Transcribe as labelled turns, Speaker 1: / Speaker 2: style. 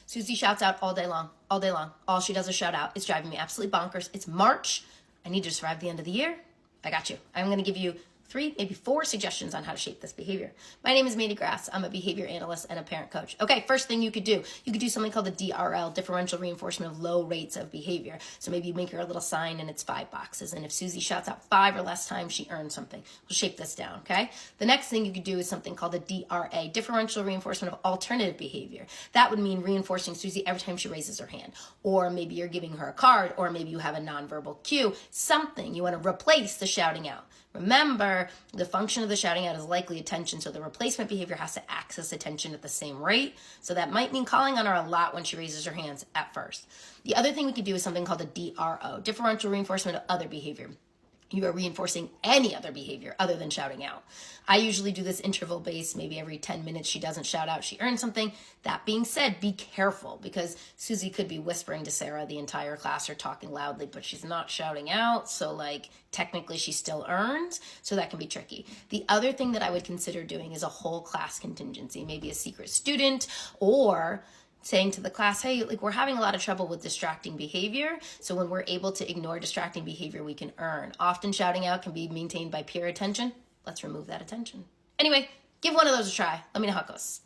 Speaker 1: Susie shouts out all day long, all day long. All she does is shout out. It's driving me absolutely bonkers. It's March. I need to survive the end of the year. I got you. I'm going to give you 3, maybe 4 suggestions on how to shape this behavior. My name is Mandy Grass. I'm a behavior analyst and a parent coach. Okay, first thing you could do something called the DRL, differential reinforcement of low rates of behavior. So maybe you make her a little sign and it's 5 boxes. And if Susie shouts out 5 or less times, she earns something. We'll shape this down, okay? The next thing you could do is something called the DRA, differential reinforcement of alternative behavior. That would mean reinforcing Susie every time she raises her hand. Or maybe you're giving her a card, or maybe you have a nonverbal cue, something. You want to replace the shouting out. Remember, the function of the shouting out is likely attention, so the replacement behavior has to access attention at the same rate. So that might mean calling on her a lot when she raises her hands at first. The other thing we could do is something called the DRO, differential reinforcement of other behavior. You are reinforcing any other behavior other than shouting out. I usually do this interval based, maybe every 10 minutes she doesn't shout out, she earns something. That being said, be careful because Susie could be whispering to Sarah the entire class or talking loudly, but she's not shouting out. So technically she still earns. So that can be tricky. The other thing that I would consider doing is a whole class contingency, maybe a secret student or saying to the class, hey, we're having a lot of trouble with distracting behavior. So when we're able to ignore distracting behavior, we can earn. Often shouting out can be maintained by peer attention. Let's remove that attention. Anyway, give one of those a try. Let me know how it goes.